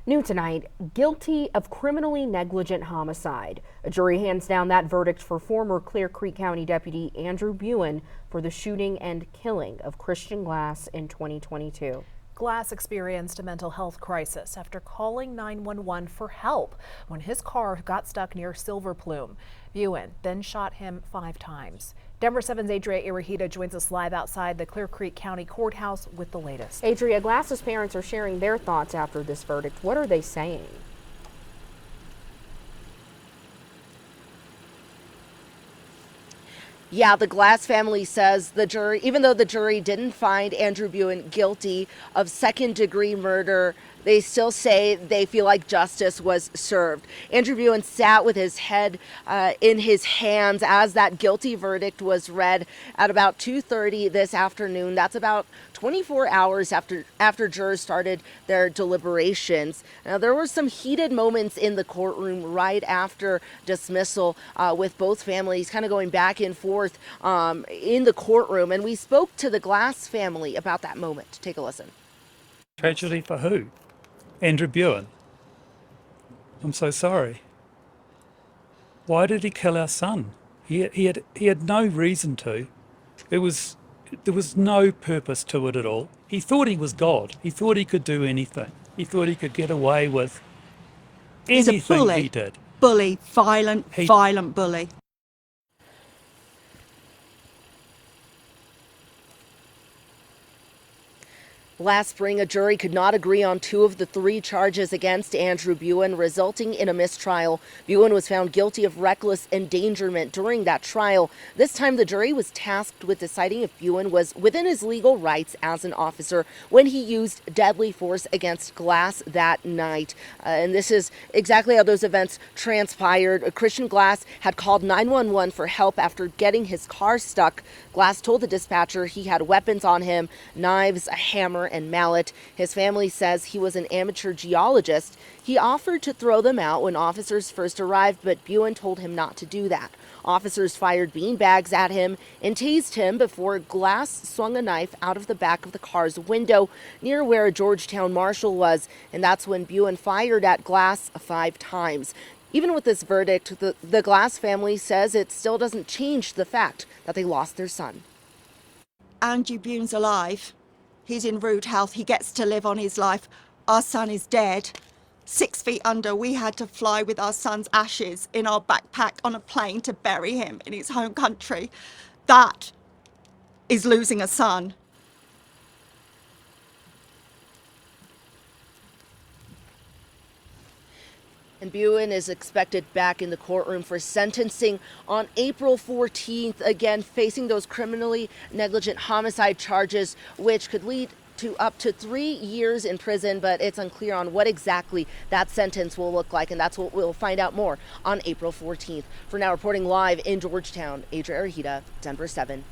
New tonight, guilty of criminally negligent homicide. A jury hands down that verdict for former Clear Creek County Deputy Andrew Buin for the shooting and killing of Christian Glass in 2022. Glass experienced a mental health crisis after calling 911 for help when his car got stuck near Silver Plume. Buin then shot him 5 times. Denver 7's Adria Irahita joins us live outside the Clear Creek County Courthouse with the latest. Adria, Glass's parents are sharing their thoughts after this verdict. What are they saying? Yeah, the Glass family says the jury, even though the jury didn't find Andrew Buin guilty of second-degree murder, they still say they feel like justice was served. Andrew Buin sat with his head in his hands as that guilty verdict was read at about 2:30 this afternoon. That's about 24 hours after jurors started their deliberations. Now, there were some heated moments in the courtroom right after dismissal with both families kind of going back and forth in the courtroom. And we spoke to the Glass family about that moment. Take a listen. Tragedy for who? Andrew Buin. I'm so sorry. Why did he kill our son? He had no reason to. There was no purpose to it at all. He thought he was God. He thought he could do anything. He thought he could get away with anything. He's a bully. He did. Bully, violent bully. Last spring, a jury could not agree on 2 of the 3 charges against Andrew Buin, resulting in a mistrial. Buin was found guilty of reckless endangerment during that trial. This time, the jury was tasked with deciding if Buin was within his legal rights as an officer when he used deadly force against Glass that night. And this is exactly how those events transpired. Christian Glass had called 911 for help after getting his car stuck. Glass told the dispatcher he had weapons on him, knives, a hammer, and mallet. His family says he was an amateur geologist. He offered to throw them out when officers first arrived, but Buin told him not to do that. Officers fired beanbags at him and tased him before Glass swung a knife out of the back of the car's window near where a Georgetown marshal was, and that's when Buin fired at Glass 5 times. Even with this verdict, the Glass family says it still doesn't change the fact that they lost their son. Andrew Buin's alive. He's in rude health. He gets to live on his life. Our son is dead. 6 feet under. We had to fly with our son's ashes in our backpack on a plane to bury him in his home country. That is losing a son. And Buin is expected back in the courtroom for sentencing on April 14th, again facing those criminally negligent homicide charges, which could lead to up to 3 years in prison, but it's unclear on what exactly that sentence will look like, and that's what we'll find out more on April 14th. For now, reporting live in Georgetown, Adria Irahita, Denver 7.